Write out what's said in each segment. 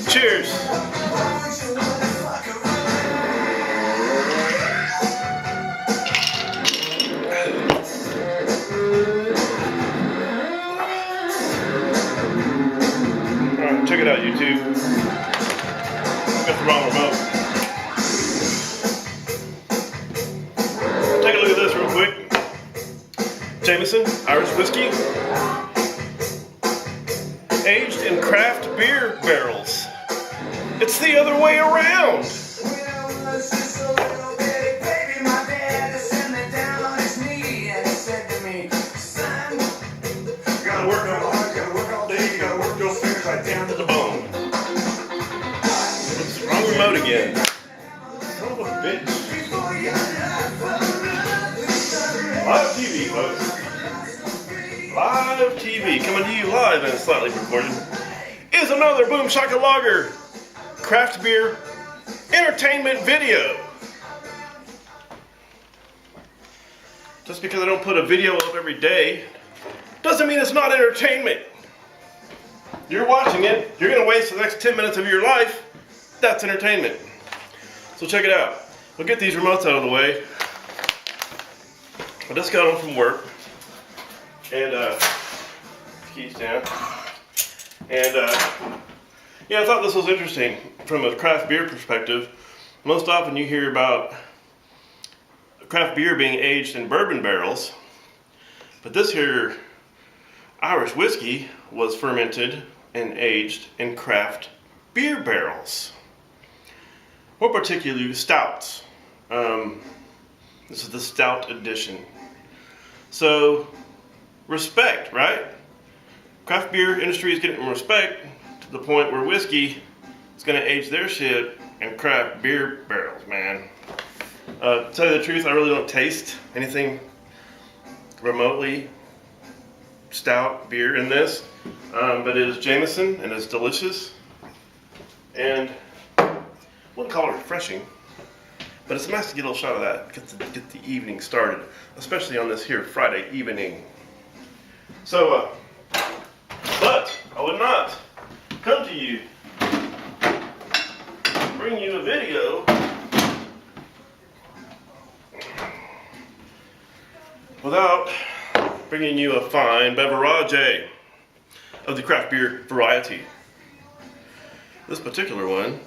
Cheers. Alright, check it out, YouTube. Got the wrong remote. Take a look at this real quick. Jameson Irish whiskey, aged in craft beer barrels. It's the other way around. Gotta work all day, you gotta work those fingers right down to the bone. It's the wrong remote again. Son of a bitch. Live TV, folks. Live TV, coming to you live and slightly recorded, is another Boom Shaka Lager craft beer entertainment video. Just because I don't put a video up every day doesn't mean it's not entertainment. You're watching it, you're going to waste the next 10 minutes of your life. That's entertainment. So check it out. We'll get these remotes out of the way. I just got home from work. And keys down. And yeah, I thought this was interesting from a craft beer perspective. Most often you hear about craft beer being aged in bourbon barrels, but this here Irish whiskey was fermented and aged in craft beer barrels. More particularly stouts. This is the stout edition. So respect, right? Craft beer industry is getting respect to the point where whiskey is going to age their shit in craft beer barrels, man. To tell you the truth, I really don't taste anything remotely stout beer in this, but it is Jameson and it's delicious, and I wouldn't call it refreshing, but it's nice to get a little shot of that, get the evening started, especially on this here Friday evening. So, but I would not come to you, bring you a video without bringing you a fine beverage of the craft beer variety. This particular one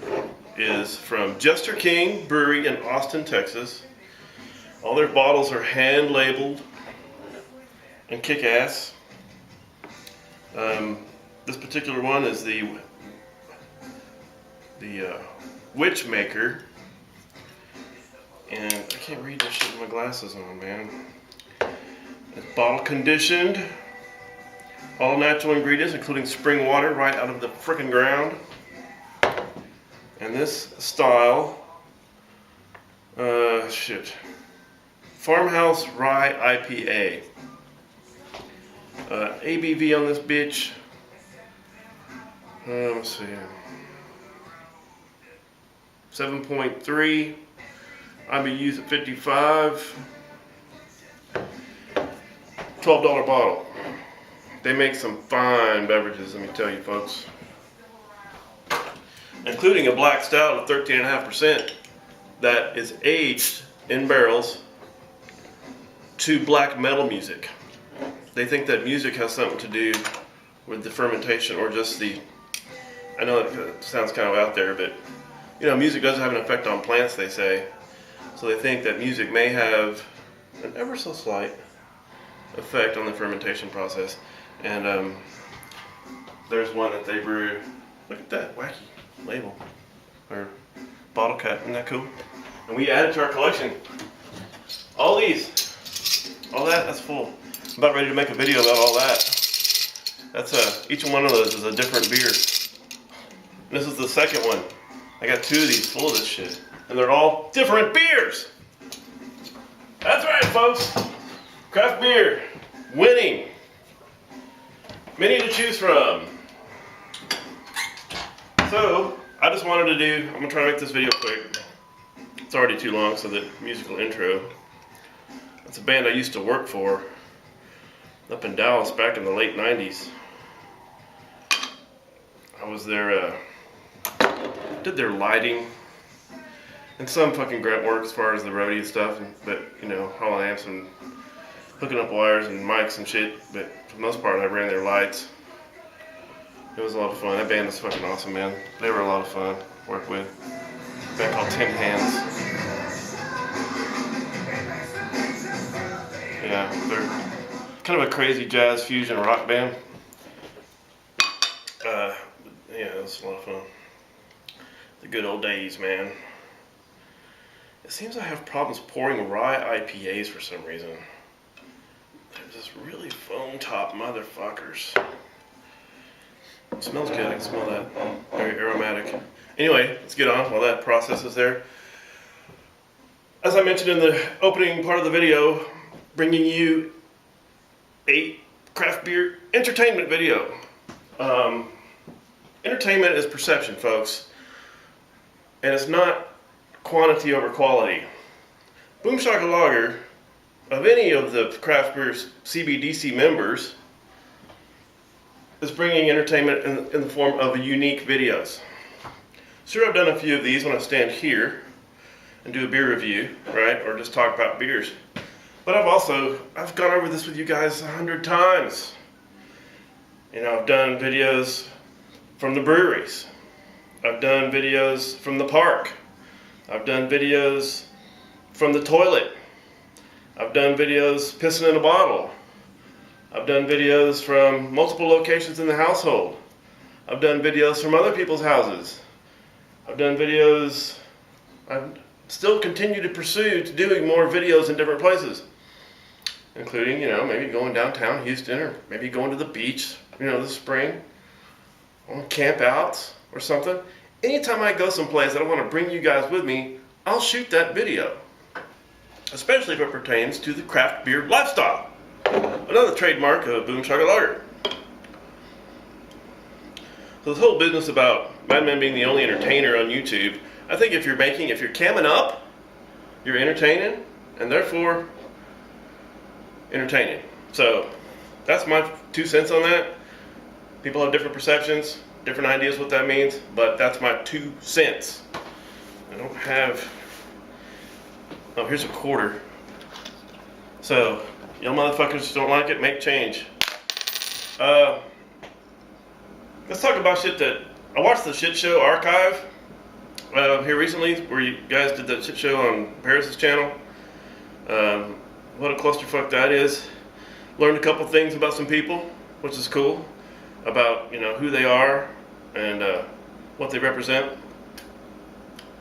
is from Jester King Brewery in Austin, Texas. All their bottles are hand labeled and kick ass. This particular one is the Witch Maker, and I can't read this shit with my glasses on, man. It's bottle conditioned, all natural ingredients, including spring water right out of the frickin' ground. And this style, Farmhouse Rye IPA. ABV on this bitch, let's see, 7.3, IBUs at 55, $12 bottle. They make some fine beverages, let me tell you folks, including a black stout of 13.5% that is aged in barrels to black metal music. They think that music has something to do with the fermentation, or just the, I know it sounds kind of out there, but you know, music does have an effect on plants, they say. So they think that music may have an ever so slight effect on the fermentation process. And there's one that they brew. Look at that wacky label or bottle cap, isn't that cool? And we added to our collection all these, all that's full. I'm about ready to make a video about all that. That's each one of those is a different beer. And this is the second one. I got 2 of these full of this shit, and they're all different beers. That's right, folks. Craft beer, winning. Many to choose from. So, I just wanted to do, I'm gonna try to make this video quick. It's already too long, so the musical intro. It's a band I used to work for up in Dallas back in the late 90s. I was their did their lighting and some fucking grunt work as far as the roadie and stuff, but you know, hauling amps and hooking up wires and mics and shit. But for the most part, I ran their lights. It was a lot of fun. That band was fucking awesome, man. They were a lot of fun to work with. A band called Tin Hands. Yeah, they're kind of a crazy jazz fusion rock band. Yeah, it was a lot of fun. The good old days, man. It seems I have problems pouring rye IPAs for some reason. They're just really foam top motherfuckers. It smells good, I can smell that. Very aromatic. Anyway, let's get on while that process is there. As I mentioned in the opening part of the video, bringing you a craft beer entertainment video. Entertainment is perception, folks. And it's not quantity over quality. Boom Shaka Lager, of any of the craft beer's CBDC members, is bringing entertainment in the form of unique videos. Sure, I've done a few of these when I stand here and do a beer review, right, or just talk about beers. But I've gone over this with you guys 100 times. You know, I've done videos from the breweries. I've done videos from the park. I've done videos from the toilet. I've done videos pissing in a bottle. I've done videos from multiple locations in the household. I've done videos from other people's houses. I've done videos, I still continue to pursue doing more videos in different places. Including, you know, maybe going downtown Houston or maybe going to the beach, you know, this spring. On camp outs or something. Anytime I go someplace that I want to bring you guys with me, I'll shoot that video. Especially if it pertains to the craft beer lifestyle. Another trademark of Boom Shaka Lager. So this whole business about Madman being the only entertainer on YouTube, I think if you're camming up, you're entertaining, and therefore entertaining. So that's my 2 cents on that. People have different perceptions, different ideas what that means, but that's my 2 cents. I don't have, oh, here's a quarter. So, y'all motherfuckers don't like it, make change. Let's talk about shit that, I watched the Shit Show archive here recently, where you guys did that shit show on Paris's channel. What a clusterfuck that is. Learned a couple things about some people, which is cool. About, you know, who they are and what they represent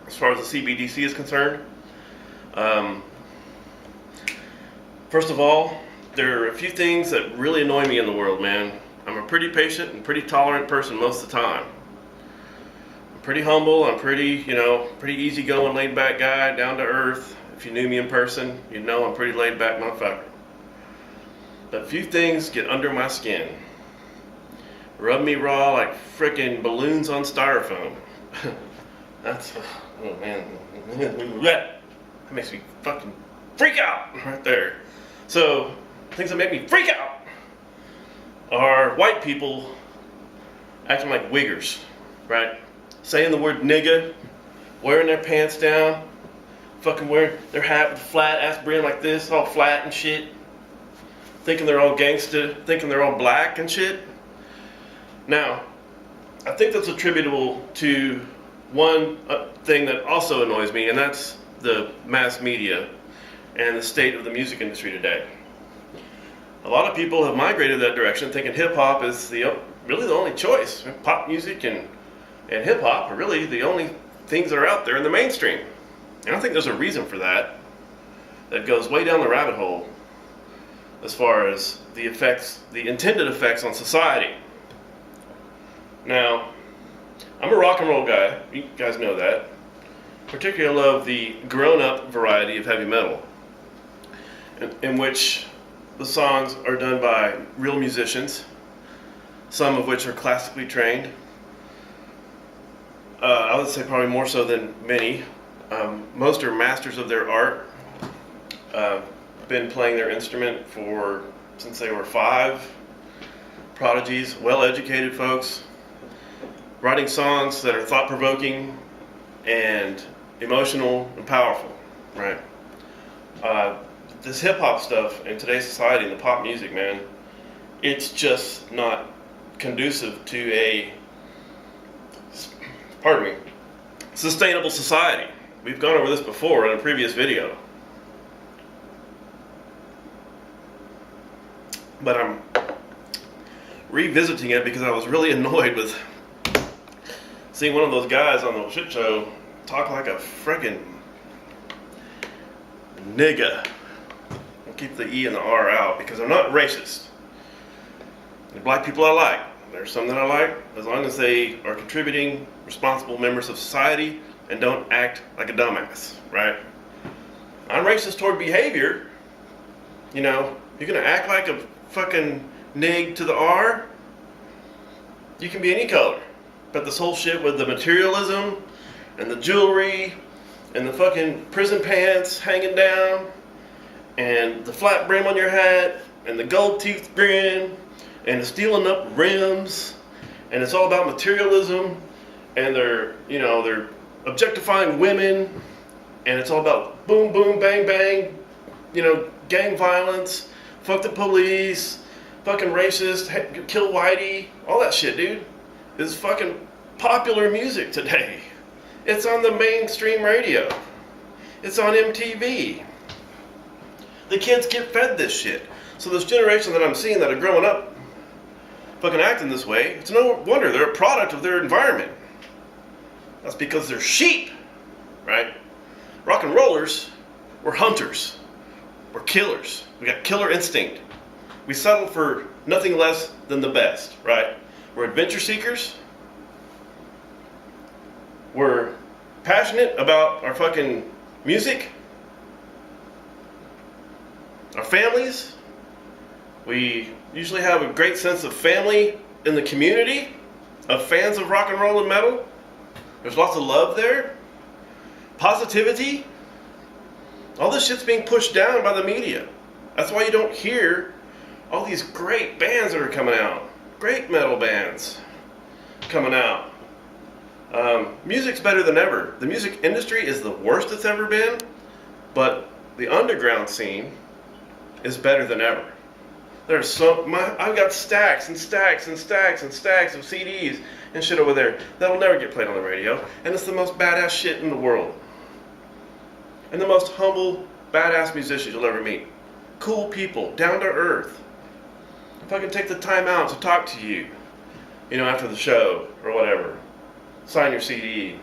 as far as the CBDC is concerned. First of all, there are a few things that really annoy me in the world, man. I'm a pretty patient and pretty tolerant person most of the time. I'm pretty humble, I'm pretty easygoing, laid back guy, down to earth. If you knew me in person, you'd know I'm pretty laid back motherfucker. But a few things get under my skin. Rub me raw like frickin' balloons on styrofoam. That's, oh man, that makes me fucking freak out right there. So, things that make me freak out are white people acting like wiggers, right? Saying the word nigga, wearing their pants down, fucking wearing their hat with a flat ass brim like this, all flat and shit. Thinking they're all gangsta, thinking they're all black and shit. Now, I think that's attributable to one thing that also annoys me, and that's the mass media and the state of the music industry today. A lot of people have migrated that direction, thinking hip-hop is really the only choice. Pop music and hip-hop are really the only things that are out there in the mainstream. And I think there's a reason for that goes way down the rabbit hole as far as the intended effects on society. Now, I'm a rock and roll guy, you guys know that. Particularly love the grown-up variety of heavy metal, in which the songs are done by real musicians, some of which are classically trained. I would say probably more so than many. Most are masters of their art, been playing their instrument since they were 5, prodigies, well-educated folks. writing songs that are thought-provoking and emotional and powerful, right? This hip-hop stuff in today's society, and the pop music, man, it's just not conducive to a, pardon me, sustainable society. We've gone over this before in a previous video. But I'm revisiting it because I was really annoyed with seeing one of those guys on the shit show talk like a friggin' nigga. I'll keep the E and the R out because I'm not racist. The black people I like. There's some that I like as long as they are contributing, responsible members of society and don't act like a dumbass, right? I'm racist toward behavior. You know, you're gonna act like a fucking nig to the R, you can be any color. But this whole shit with the materialism and the jewelry and the fucking prison pants hanging down and the flat brim on your hat and the gold tooth grin and the stealing up rims, and it's all about materialism, and they're objectifying women, and it's all about boom boom bang bang, gang violence, fuck the police, fucking racist, kill whitey, all that shit, dude, is fucking popular music today. It's on the mainstream radio. It's on MTV. The kids get fed this shit. So this generation that I'm seeing that are growing up fucking acting this way, it's no wonder they're a product of their environment. That's because they're sheep, right? Rock and rollers, we're hunters. We're killers. We got killer instinct. We settle for nothing less than the best, right? We're adventure seekers. We're passionate about our fucking music, our families. We usually have a great sense of family in the community of fans of rock and roll and metal. There's lots of love there. Positivity. All this shit's being pushed down by the media. That's why you don't hear all these great bands that are coming out. Great metal bands coming out. Music's better than ever. The music industry is the worst it's ever been, but the underground scene is better than ever. I've got stacks and stacks and stacks and stacks of CDs and shit over there that'll never get played on the radio, and it's the most badass shit in the world. And the most humble, badass musicians you'll ever meet. Cool people, down to earth. If I can take the time out to talk to you, after the show or whatever. Sign your CD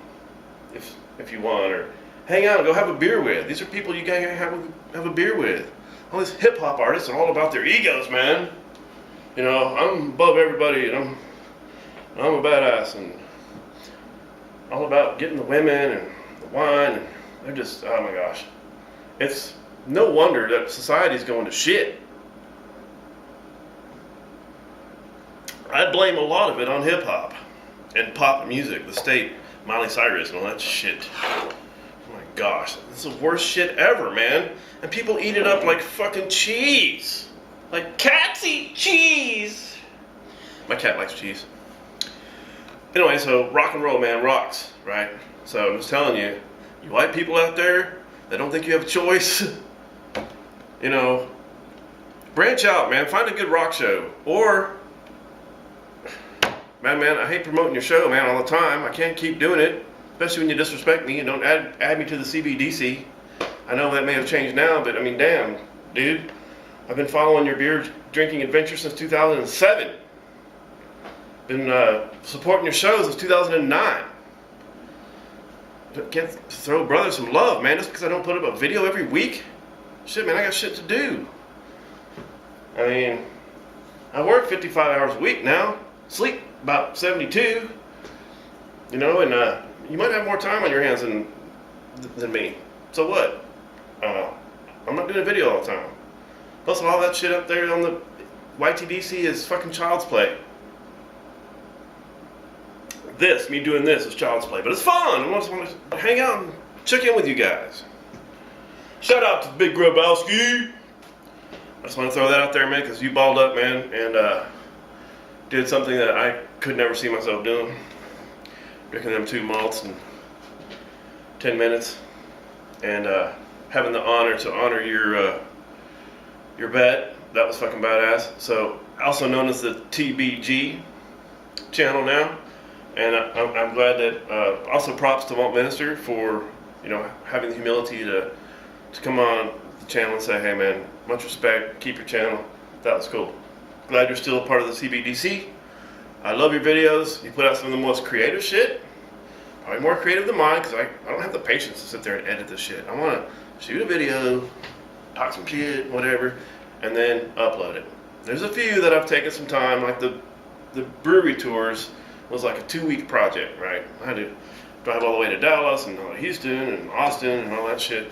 if you want, or hang out and go have a beer with. These are people you gotta have a beer with. All these hip hop artists are all about their egos, man. I'm above everybody, and I'm a badass, and all about getting the women and the wine, and they're just, oh my gosh. It's no wonder that society's going to shit. I blame a lot of it on hip hop and pop music, the state, Miley Cyrus and all that shit. Oh my gosh, this is the worst shit ever, man. And people eat it up like fucking cheese. Like cats eat cheese. My cat likes cheese. Anyway, so rock and roll, man, rocks, right? So I'm just telling you, you white people out there that don't think you have a choice, branch out, man. Find a good rock show. Or, man, I hate promoting your show, man, all the time. I can't keep doing it, especially when you disrespect me and don't add me to the CBDC. I know that may have changed now, but I mean, damn, dude. I've been following your beer drinking adventure since 2007. Been supporting your shows since 2009. Can't throw brother some love, man, just because I don't put up a video every week. Shit, man, I got shit to do. I mean, I work 55 hours a week now. Sleep about 72. And you might have more time on your hands than me. So what? I'm not doing a video all the time. Plus, all that shit up there on the YTDC is fucking child's play. Me doing this is child's play, but it's fun. I just want to hang out and check in with you guys. Shout out to Big Grabowski. I just want to throw that out there, man, because you balled up, man, and did something that I could never see myself doing. drinking them 2 malts in 10 minutes, and having the honor to honor your bet. That was fucking badass. So, also known as the TBG channel now, and I'm glad that. Also, props to Walt Minister for having the humility to come on the channel and say, hey man, much respect, keep your channel. That was cool. Glad you're still a part of the CBDC. I love your videos. You put out some of the most creative shit. Probably more creative than mine, because I don't have the patience to sit there and edit this shit. I want to shoot a video, talk some shit, whatever, and then upload it. There's a few that I've taken some time, like the brewery tours was like a 2-week project, right? I had to drive all the way to Dallas and Houston and Austin and all that shit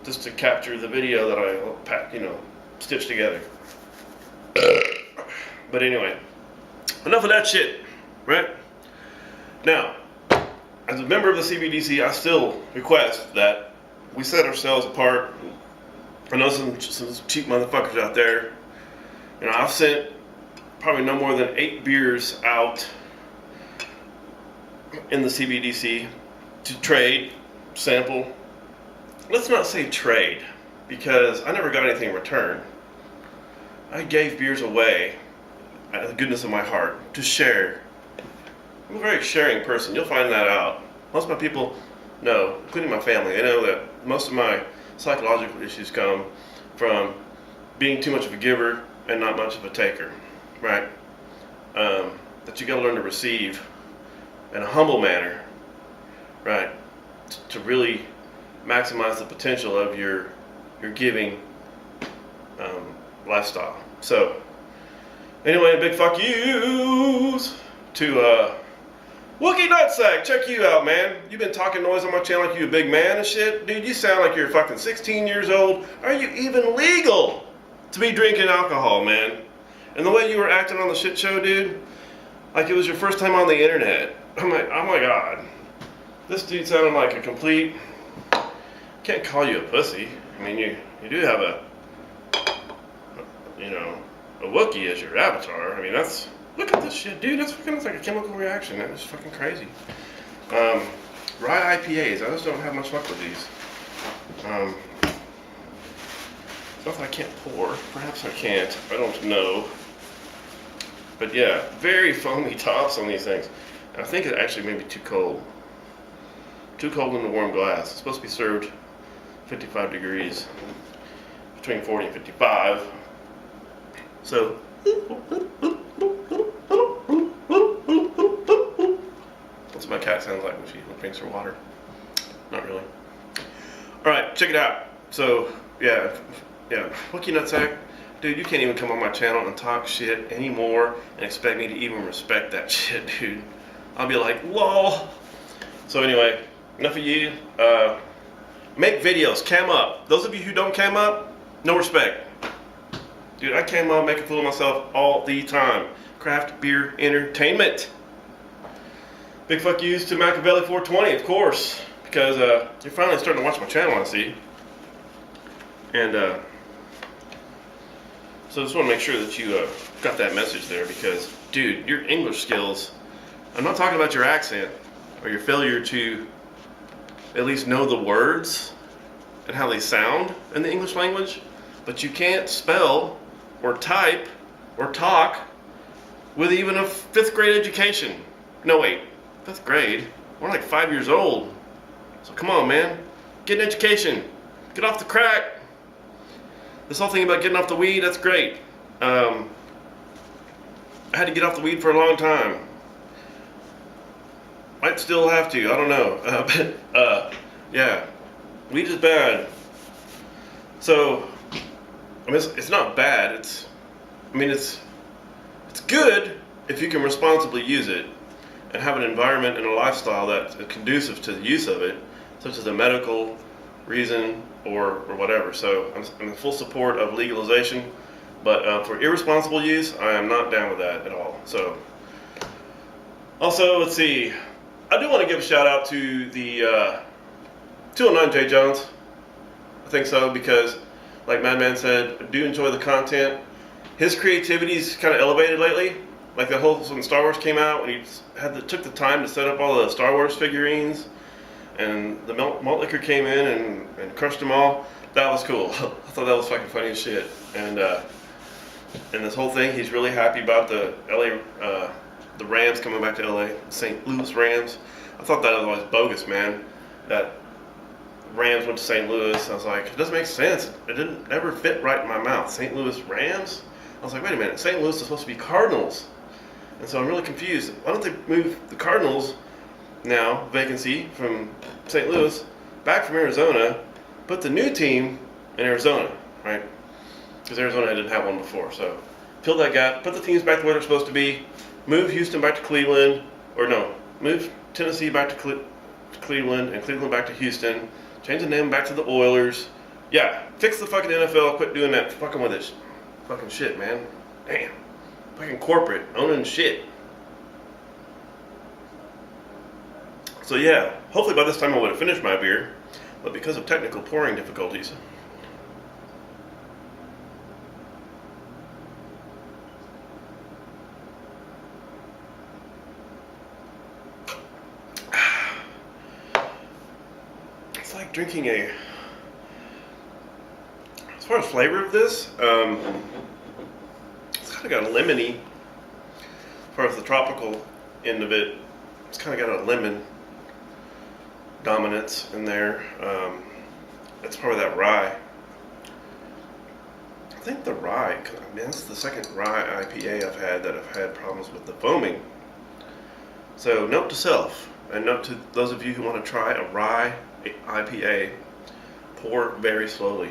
just to capture the video that I stitched together. But anyway, enough of that shit, right? Now, as a member of the CBDC, I still request that we set ourselves apart. I know some cheap motherfuckers out there. I've sent probably no more than 8 beers out in the CBDC to trade, sample. Let's not say trade, because I never got anything in return. I gave beers away out of the goodness of my heart to share. I'm a very sharing person. You'll find that out. Most of my people know, including my family, they know that most of my psychological issues come from being too much of a giver and not much of a taker, right? That you gotta learn to receive in a humble manner, right? To really maximize the potential of your giving lifestyle. So, anyway, a big fuck yous to Wookie Nutsack. Check you out, man. You've been talking noise on my channel like you a big man and shit. Dude, you sound like you're fucking 16 years old. Are you even legal to be drinking alcohol, man? And the way you were acting on the shit show, dude, like it was your first time on the internet. I'm like, oh my god. This dude sounded like a complete... Can't call you a pussy. I mean, you do have a Wookiee as your avatar. I mean, that's... Look at this shit, dude. That's like a chemical reaction. That was fucking crazy. Rye IPAs. I just don't have much luck with these. It's not that I can't pour. Perhaps I can't. I don't know. But yeah, very foamy tops on these things. And I think it actually may be too cold. Too cold in the warm glass. It's supposed to be served 55 degrees. Between 40 and 55. So... That's what my cat sounds like when she drinks her water. Not really. Alright, check it out. So, yeah. Wookie Nutsack, dude, you can't even come on my channel and talk shit anymore and expect me to even respect that shit, dude. I'll be like, lol. So anyway, enough of you. Make videos, cam up. Those of you who don't cam up, no respect. Dude, I came up, make a fool of myself all the time. Craft beer entertainment. Big fuck yous to Machiavelli 420, of course, because you're finally starting to watch my channel, I see. And so I just want to make sure that you got that message there, because, dude, your English skills, I'm not talking about your accent or your failure to at least know the words and how they sound in the English language, but you can't spell or type or talk with even a 5th grade education. No, wait, 5th grade? We're like 5 years old. So come on, man. Get an education. Get off the crack. This whole thing about getting off the weed, that's great. I had to get off the weed for a long time. Might still have to, I don't know. But yeah, weed is bad. So, I mean, it's not bad. It's good if you can responsibly use it and have an environment and a lifestyle that's conducive to the use of it, such as a medical reason or whatever. So I'm in full support of legalization, but for irresponsible use, I am not down with that at all. So, also, let's see. I do want to give a shout out to the 209 J Jones. I think so, because like Madman said, I do enjoy the content. His creativity's kind of elevated lately. like the whole when Star Wars came out, when he took the time to set up all the Star Wars figurines, and the malt liquor came in and crushed them all. That was cool. I thought that was fucking funny as shit. And this whole thing, he's really happy about the the Rams coming back to LA, St. Louis Rams. I thought that was always bogus, man. That Rams went to St. Louis. I was like, it doesn't make sense. It didn't never fit right in my mouth. St. Louis Rams? I was like, wait a minute, St. Louis is supposed to be Cardinals. And so I'm really confused. Why don't they move the Cardinals now, vacancy from St. Louis, back from Arizona, put the new team in Arizona, right? Because Arizona didn't have one before. So fill that gap, put the teams back to where they're supposed to be, move Houston back to Cleveland, or no, move Tennessee back to Cleveland and Cleveland back to Houston, change the name back to the Oilers. Yeah, fix the fucking NFL, quit doing that fucking with this fucking shit, man. Damn. Fucking corporate, owning shit. So yeah, hopefully by this time I would have finished my beer, but because of technical pouring difficulties, it's like drinking as far as flavor of this, it's kind of got a lemony, as far as the tropical end of it, it's kind of got a lemon dominance in there. It's probably that rye. I think the rye, I mean, this is the second rye IPA I've had that have had problems with the foaming. So note to self, and note to those of you who want to try a rye IPA, pour very slowly.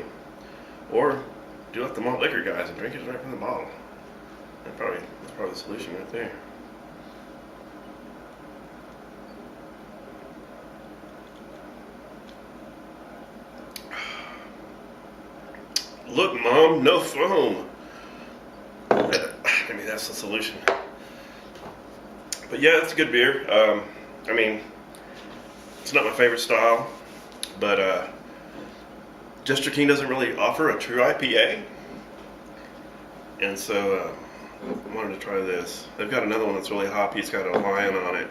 Or do like the malt liquor guys and drink it right from the bottle. That's probably the solution right there. Look, Mom, no foam. I mean, that's the solution. But yeah, it's a good beer. I mean, it's not my favorite style, but Jester King doesn't really offer a true IPA. And so I wanted to try this. They've got another one that's really hoppy. It's got a lion on it.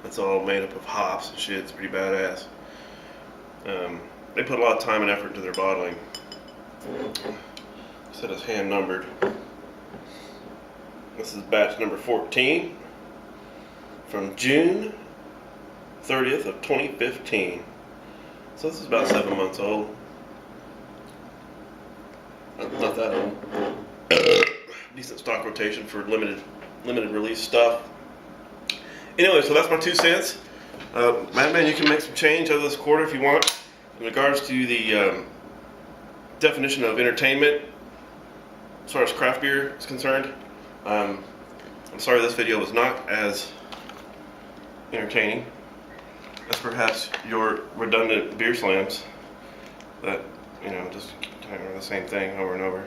It's all made up of hops and shit. It's pretty badass. They put a lot of time and effort into their bottling. Said it's hand numbered. This is batch number 14 from June 30th of 2015. So this is about 7 months old. Not that old. Decent stock rotation for limited release stuff. Anyway, so that's my 2 cents. Madman, you can make some change out of this quarter if you want. In regards to the definition of entertainment, as far as craft beer is concerned, I'm sorry this video was not as entertaining as perhaps your redundant beer slams that, you know, just talking about the same thing over and over.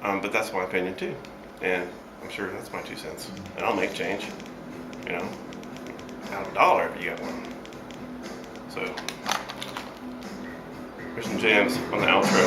But that's my opinion too, and I'm sure that's my 2 cents. And I'll make change, you know, out of $1 if you got one. So here's some jams on the outro.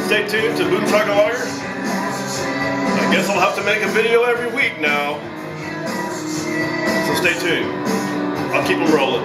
Stay tuned to Boom Chaka Lager. I guess I'll have to make a video every week now. So stay tuned. I'll keep them rolling.